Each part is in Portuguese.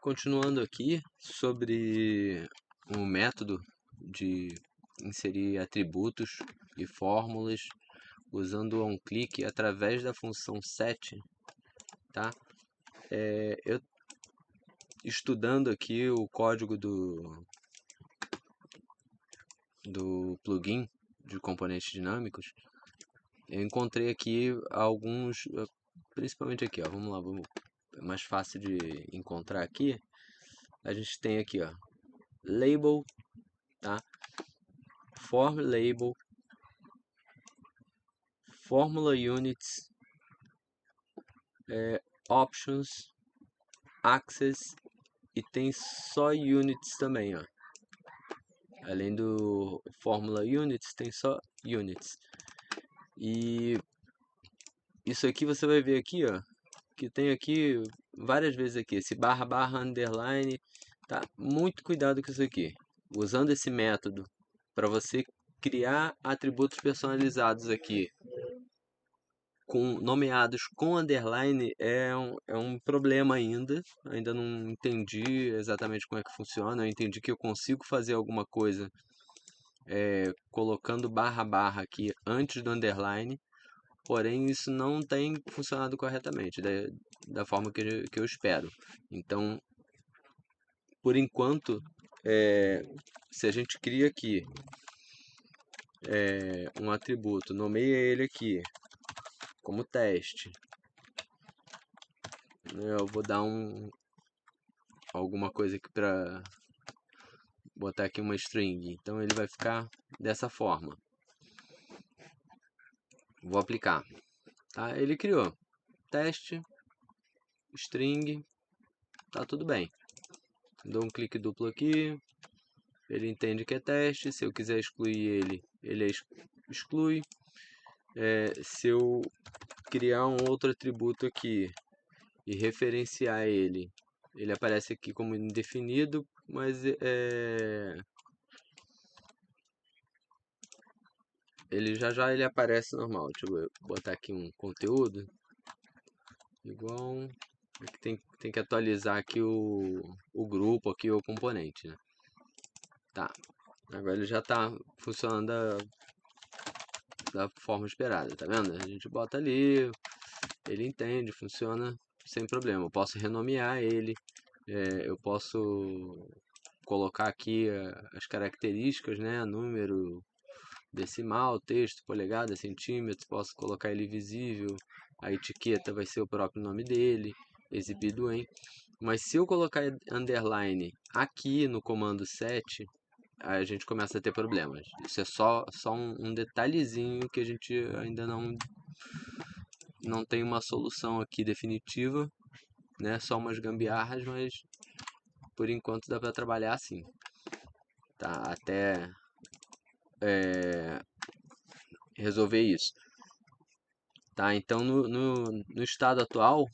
Continuando aqui sobre o método de inserir atributos e fórmulas usando o onClick através da função set, tá? Eu estudando aqui o código do plugin de componentes dinâmicos, eu encontrei aqui alguns, principalmente aqui, ó, vamos lá, é mais fácil de encontrar aqui. A gente tem aqui, ó, label, tá? Form label, formula units, options, access e tem só units também, ó. Além do formula units, tem só units. E isso aqui você vai ver aqui, ó, que tem aqui várias vezes aqui, esse barra barra underline, tá? Muito cuidado com isso aqui. Usando esse método para você criar atributos personalizados aqui, nomeados com underline, é um problema ainda não entendi exatamente como é que funciona. Eu entendi que eu consigo fazer alguma coisa colocando barra barra aqui antes do underline, porém isso não tem funcionado corretamente, da forma que eu espero. Então, por enquanto, se a gente cria aqui um atributo, nomeia ele aqui como teste, eu vou dar alguma coisa aqui para botar aqui uma string, então ele vai ficar dessa forma. Vou aplicar, tá? Ele criou teste, string, tá tudo bem. Dou um clique duplo aqui, ele entende que é teste. Se eu quiser excluir ele exclui. Se eu criar um outro atributo aqui e referenciar ele aparece aqui como indefinido, mas ele já ele aparece normal. Deixa eu botar aqui um conteúdo igual. Tem que atualizar aqui o grupo aqui, o componente, né? Tá, agora ele já tá funcionando da forma esperada, tá vendo? A gente bota ali, ele entende, funciona sem problema. Eu posso renomear ele, eu posso colocar aqui as características, né? Número, decimal, texto, polegada, centímetros, posso colocar ele visível, a etiqueta vai ser o próprio nome dele, exibido em. Mas se eu colocar underline aqui no comando set, a gente começa a ter problemas. Isso é só um detalhezinho que a gente ainda não tem uma solução aqui definitiva, né? Só umas gambiarras, mas por enquanto dá para trabalhar assim, tá? Até resolver isso, tá? Então no estado atual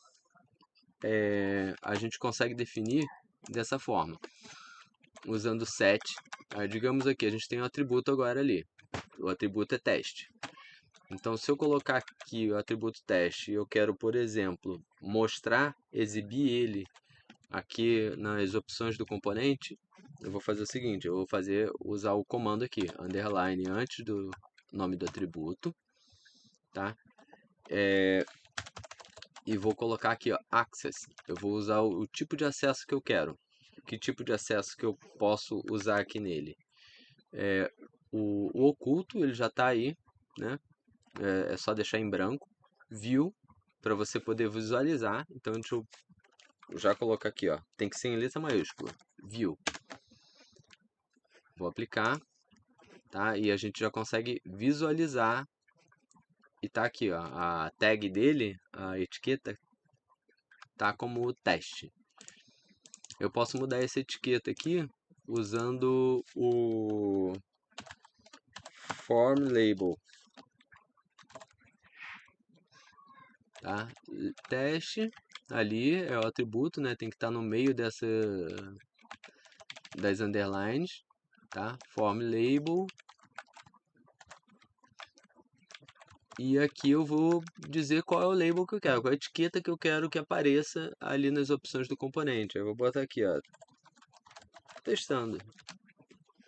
a gente consegue definir dessa forma, usando set. Digamos aqui, a gente tem um atributo agora ali, o atributo é teste. Então, se eu colocar aqui o atributo teste e eu quero, por exemplo, exibir ele aqui nas opções do componente, eu vou fazer o seguinte, eu vou usar o comando aqui, underline antes do nome do atributo, tá? E vou colocar aqui, ó, access. Eu vou usar o tipo de acesso que eu quero. Que tipo de acesso que eu posso usar aqui nele? O oculto, ele já está aí, né? É só deixar em branco. View, para você poder visualizar. Então, deixa eu já colocar aqui, ó. Tem que ser em letra maiúscula. View. Vou aplicar, tá? E a gente já consegue visualizar. E tá aqui, ó. A tag dele, a etiqueta, tá como teste. Eu posso mudar essa etiqueta aqui usando o form label, tá? Teste ali é o atributo, né? Tem que estar no meio das underlines, tá? Form label E aqui eu vou dizer qual é o label que eu quero, qual é a etiqueta que eu quero que apareça ali nas opções do componente. Eu vou botar aqui, ó, testando.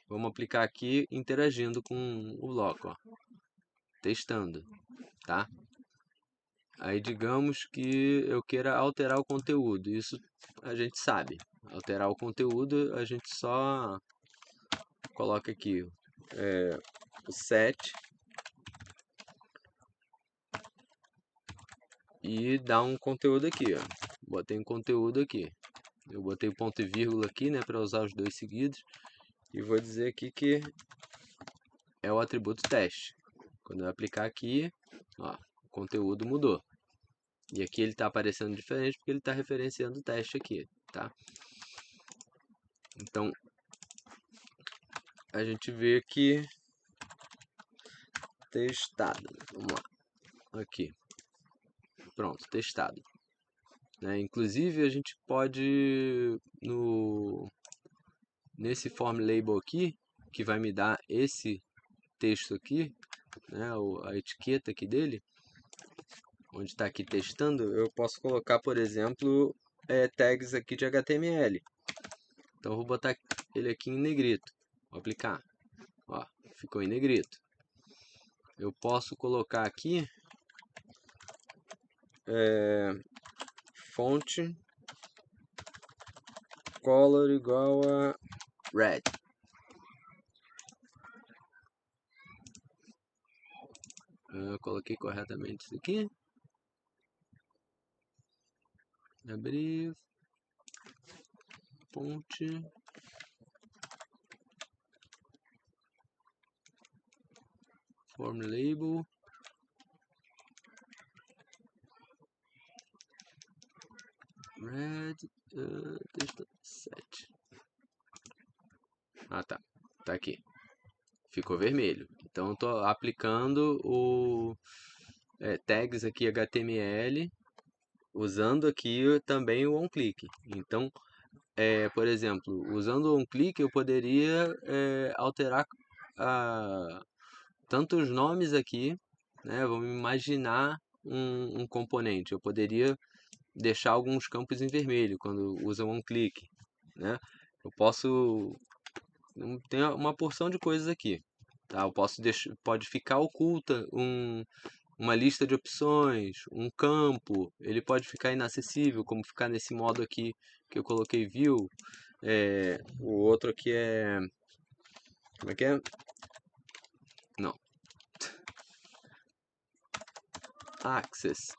Vamos aplicar aqui interagindo com o bloco, ó, testando, tá? Aí digamos que eu queira alterar o conteúdo, isso a gente sabe. Alterar o conteúdo a gente só coloca aqui o set e dá um conteúdo aqui, ó. Botei um conteúdo aqui. Eu botei o ponto e vírgula aqui, né, para usar os dois seguidos. E vou dizer aqui que é o atributo teste. Quando eu aplicar aqui, ó, o conteúdo mudou. E aqui ele está aparecendo diferente porque ele está referenciando o teste aqui, tá? Então, a gente vê que testado. Vamos lá. Aqui. Pronto, testado. Né? Inclusive, a gente pode, nesse form label aqui, que vai me dar esse texto aqui, né, a etiqueta aqui dele, onde está aqui testando, eu posso colocar, por exemplo, tags aqui de HTML. Então eu vou botar ele aqui em negrito. Vou aplicar. Ó, ficou em negrito. Eu posso colocar aqui fonte color igual a red. Eu coloquei corretamente isso aqui. Abrir. Fonte. Form label. Red. Texto 7. Ah, tá. Tá aqui. Ficou vermelho. Então eu estou aplicando o tags aqui HTML, usando aqui também o onClick. Então, por exemplo, usando o onClick eu poderia alterar tanto os nomes aqui, né? Vamos imaginar um componente. Eu poderia deixar alguns campos em vermelho quando usa o onClick, né? Eu posso tem uma porção de coisas aqui, tá? Eu posso pode ficar oculta uma lista de opções, um campo, ele pode ficar inacessível, como ficar nesse modo aqui que eu coloquei view. O outro aqui é, como é que é? Não, access.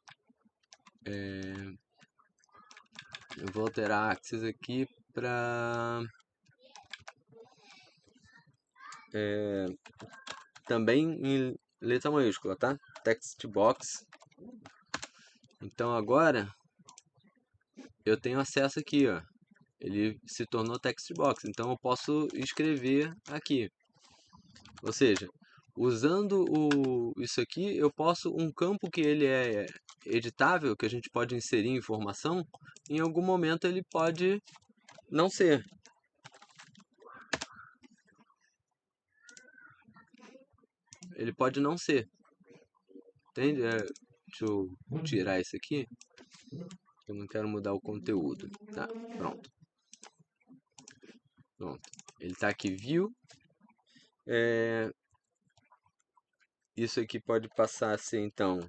Eu vou alterar access aqui para também em letra maiúscula, tá? Text box. Então agora eu tenho acesso aqui, ó. Ele se tornou text box, então eu posso escrever aqui. Ou seja, usando isso aqui, eu posso um campo que ele é editável, que a gente pode inserir informação, em algum momento ele pode não ser. Ele pode não ser. Entende? Deixa eu tirar isso aqui. Eu não quero mudar o conteúdo. Tá, pronto. Pronto. Ele está aqui, view. Isso aqui pode passar a ser, então,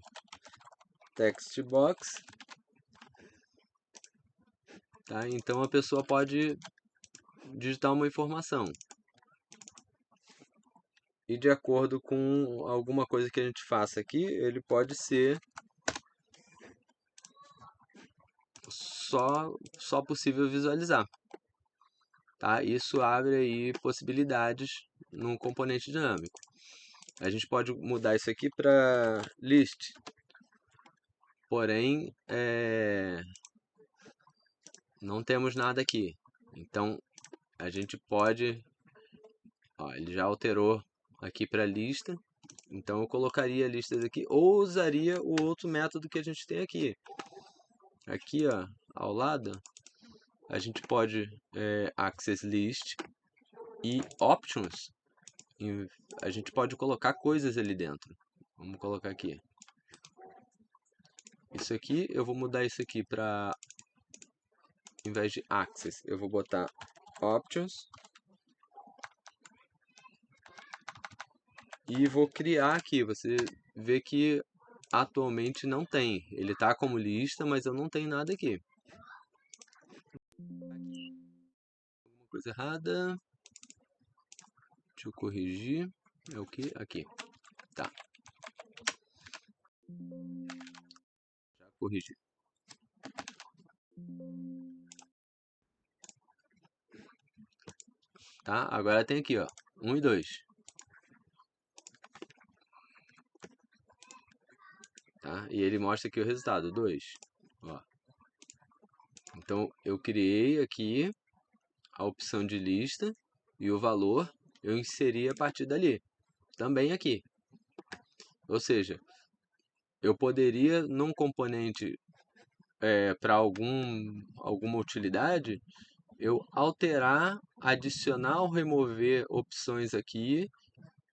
text box. Tá? Então a pessoa pode digitar uma informação. E de acordo com alguma coisa que a gente faça aqui, ele pode ser só possível visualizar. Tá? Isso abre aí possibilidades no componente dinâmico. A gente pode mudar isso aqui para list. Porém, não temos nada aqui. Então, a gente pode... Ó, ele já alterou aqui para lista. Então, eu colocaria listas aqui. Ou usaria o outro método que a gente tem aqui. Aqui, ó, ao lado, a gente pode access list e options. A gente pode colocar coisas ali dentro. Vamos colocar aqui. isso aqui, eu vou mudar isso aqui para, em vez de Access, eu vou botar Options. E vou criar aqui, você vê que atualmente não tem. Ele está como lista, mas eu não tenho nada aqui. Alguma coisa errada. Deixa eu corrigir. É o que? Aqui. Tá. Já corrigi. Tá? Agora tem aqui, ó. 1 e 2. Tá? E ele mostra aqui o resultado, 2. Ó. Então, eu criei aqui a opção de lista e o valor eu inseri a partir dali. Também aqui. Ou seja, eu poderia, num componente para alguma utilidade, eu alterar, adicionar ou remover opções aqui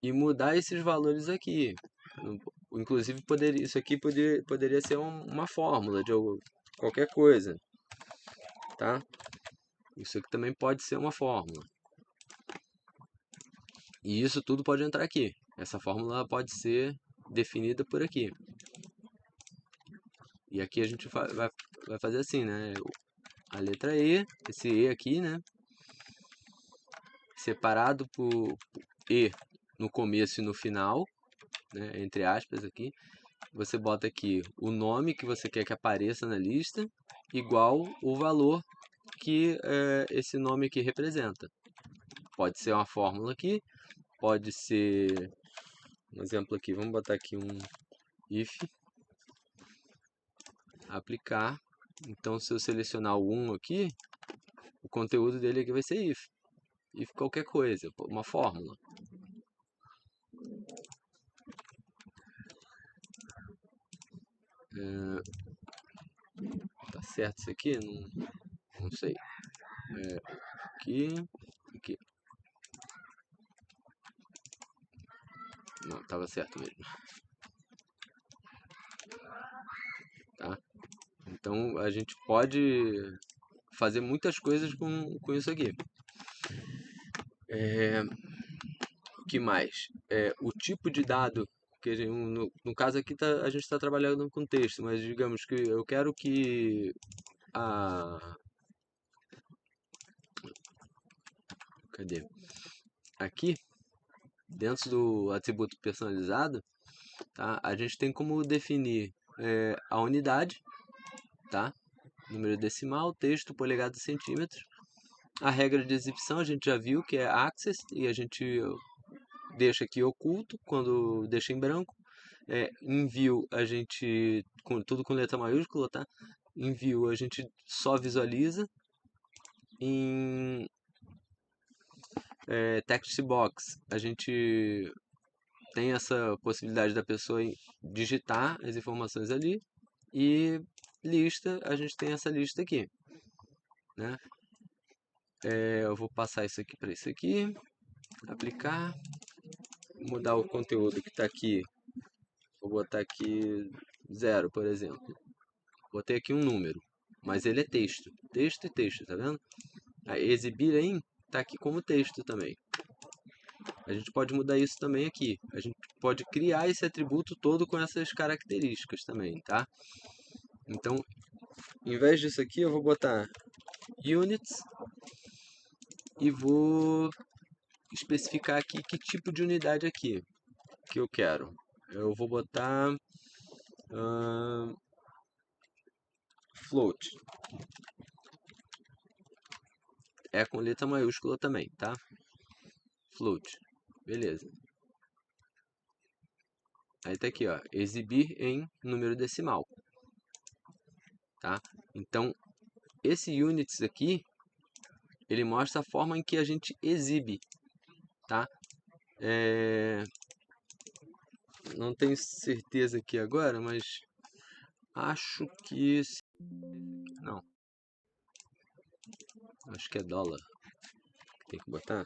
e mudar esses valores aqui. Inclusive, isso aqui poderia ser uma fórmula de qualquer coisa, tá? Isso aqui também pode ser uma fórmula. E isso tudo pode entrar aqui. Essa fórmula pode ser definida por aqui. E aqui a gente vai fazer assim, né? A letra E, esse E aqui, né? Separado por E no começo e no final, né? Entre aspas aqui. Você bota aqui o nome que você quer que apareça na lista, igual o valor que esse nome aqui representa. Pode ser uma fórmula aqui, pode ser um exemplo aqui, vamos botar aqui um if, aplicar. Então, se eu selecionar o 1 aqui, o conteúdo dele aqui vai ser if qualquer coisa, uma fórmula. Tá certo isso aqui? Não sei. Aqui, aqui. Não, estava certo mesmo. Tá? Então a gente pode fazer muitas coisas com isso aqui. O que mais? O tipo de dado, que no caso aqui a gente está trabalhando com texto, mas digamos que eu quero que a... Cadê? Aqui, dentro do atributo personalizado, tá? A gente tem como definir a unidade, tá? Número decimal, texto, polegada, centímetros. A regra de exibição a gente já viu que é access e a gente deixa aqui oculto quando deixa em branco. Envio a gente, tudo com letra maiúscula, tá? Envio a gente só visualiza. Em text box a gente tem essa possibilidade da pessoa digitar as informações ali. E lista, a gente tem essa lista aqui, né? Eu vou passar isso aqui para isso aqui, aplicar, mudar o conteúdo que está aqui, vou botar aqui 0, por exemplo. Botei aqui um número, mas ele é texto, texto e texto, tá vendo? Aí, exibir em está aqui como texto também. A gente pode mudar isso também aqui. A gente pode criar esse atributo todo com essas características também, tá? Então, em vez disso aqui, eu vou botar units e vou especificar aqui que tipo de unidade aqui que eu quero. Eu vou botar float. É com letra maiúscula também, tá? Float. Beleza. Aí tá aqui, ó, exibir em número decimal. Tá? Então, esse units aqui, ele mostra a forma em que a gente exibe, tá? Não tenho certeza aqui agora, mas acho que... Não. Acho que é dólar. Tem que botar.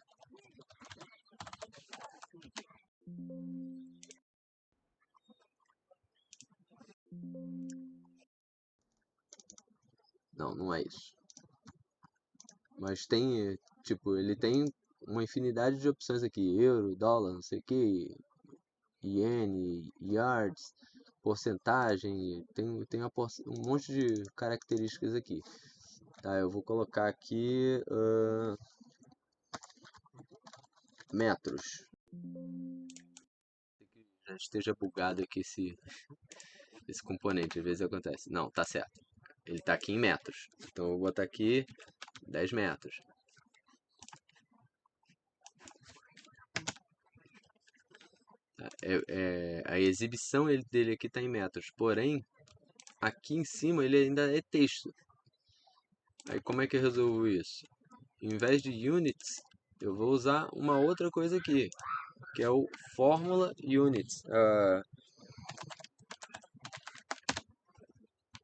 Não, não é isso. Mas tem, tipo, ele tem uma infinidade de opções aqui. Euro, dólar, não sei o que, iene, yards, porcentagem, tem um monte de características aqui. Tá, eu vou colocar aqui metros. Já esteja bugado aqui esse componente, às vezes acontece. Não, tá certo. Ele tá aqui em metros. Então eu vou botar aqui 10 metros. A exibição dele aqui está em metros, porém aqui em cima ele ainda é texto. Aí como é que eu resolvo isso? Em vez de units, eu vou usar uma outra coisa aqui, que é o Formula Units.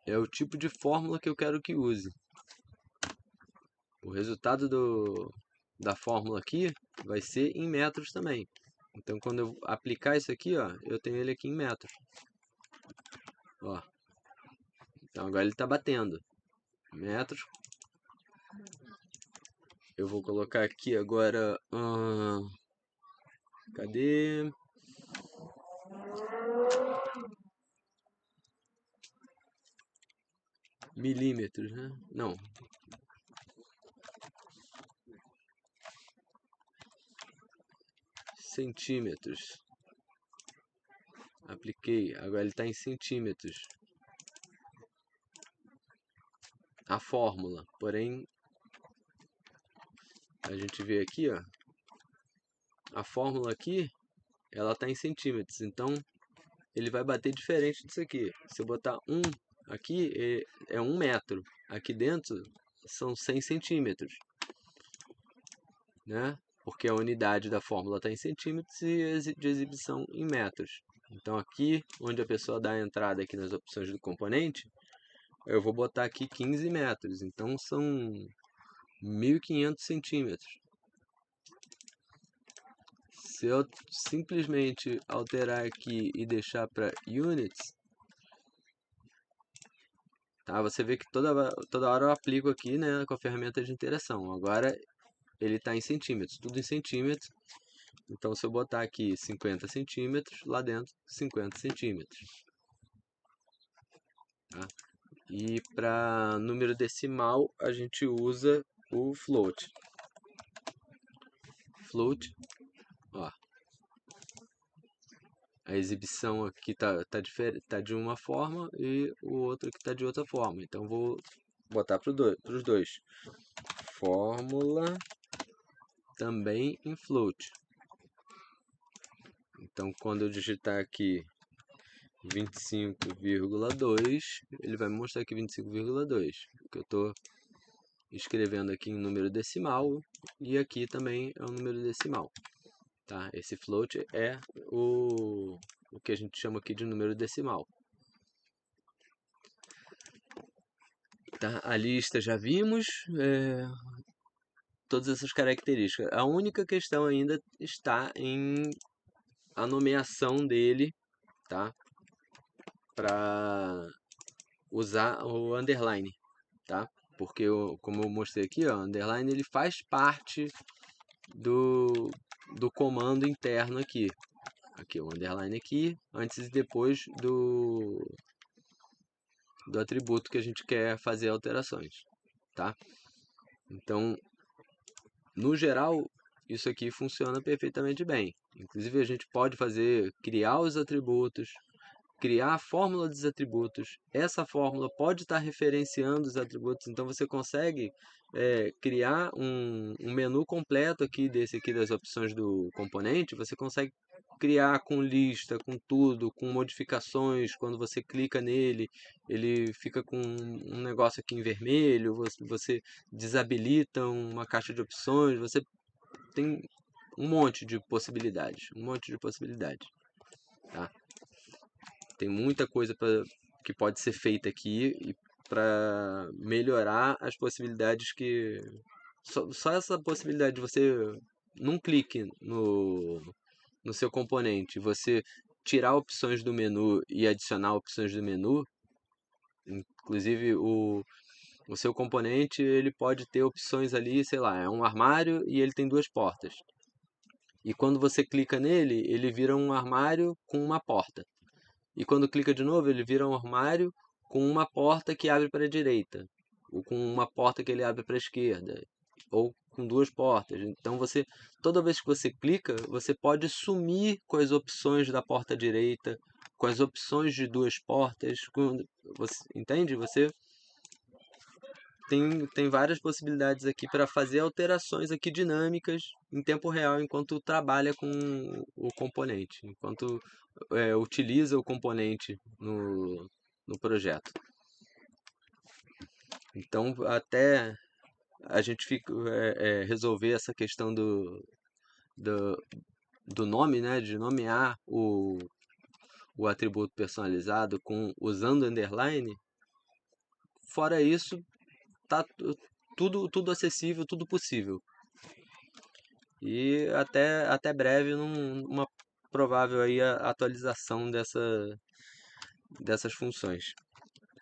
É o tipo de fórmula que eu quero que use. O resultado da fórmula aqui vai ser em metros também. Então quando eu aplicar isso aqui, ó, eu tenho ele aqui em metros. Ó. Então agora ele está batendo. Metros. Eu vou colocar aqui agora. Cadê? Milímetros, né? Não. Centímetros. Apliquei. Agora ele está em centímetros. A fórmula. Porém, a gente vê aqui, ó. A fórmula aqui, ela está em centímetros. Então, ele vai bater diferente disso aqui. Se eu botar 1 aqui, é 1 metro. Aqui dentro são 100 centímetros. Né? Porque a unidade da fórmula está em centímetros e de exibição em metros. Então aqui, onde a pessoa dá a entrada aqui nas opções do componente, eu vou botar aqui 15 metros. Então são 1.500 centímetros. Se eu simplesmente alterar aqui e deixar para units, tá? Você vê que toda hora eu aplico aqui, né, com a ferramenta de interação. Agora ele está em centímetros, tudo em centímetros. Então, se eu botar aqui 50 centímetros, lá dentro 50 centímetros. Tá? E para número decimal, a gente usa o float. Float, ó. A exibição aqui tá de uma forma e o outro aqui tá de outra forma. Então, vou botar para os dois. Fórmula também em float. Então, quando eu digitar aqui 25,2, ele vai me mostrar aqui 25,2, porque eu estou escrevendo aqui em número decimal e aqui também é um número decimal. Tá? Esse float é o que a gente chama aqui de número decimal. Tá? A lista já vimos, todas essas características. A única questão ainda está em a nomeação dele, tá? Para usar o underline, tá? Porque como eu mostrei aqui, ó, underline ele faz parte do comando interno aqui. Aqui o underline aqui, antes e depois do atributo que a gente quer fazer alterações, tá? Então, no geral, isso aqui funciona perfeitamente bem. Inclusive a gente pode criar os atributos, criar a fórmula dos atributos. Essa fórmula pode estar referenciando os atributos, então você consegue criar um menu completo aqui das opções do componente. Você consegue criar com lista, com tudo, com modificações. Quando você clica nele, ele fica com um negócio aqui em vermelho. Você desabilita uma caixa de opções. Você tem um monte de possibilidades, tá? Tem muita coisa que pode ser feita aqui para melhorar as possibilidades que... Só essa possibilidade de você, num clique no seu componente, você tirar opções do menu e adicionar opções do menu, inclusive O seu componente ele pode ter opções ali, sei lá, é um armário e ele tem duas portas. E quando você clica nele, ele vira um armário com uma porta. E quando clica de novo, ele vira um armário com uma porta que abre para a direita, ou com uma porta que ele abre para a esquerda, ou com duas portas. Então você, toda vez que você clica, você pode sumir com as opções da porta direita, com as opções de duas portas, você entende? Você tem várias possibilidades aqui para fazer alterações aqui dinâmicas em tempo real enquanto trabalha com o componente, enquanto utiliza o componente no projeto. Então, até a gente resolver essa questão do, do nome, né, de nomear o atributo personalizado usando underline, fora isso, tá tudo acessível, tudo possível. E até breve numa provável aí atualização dessas funções.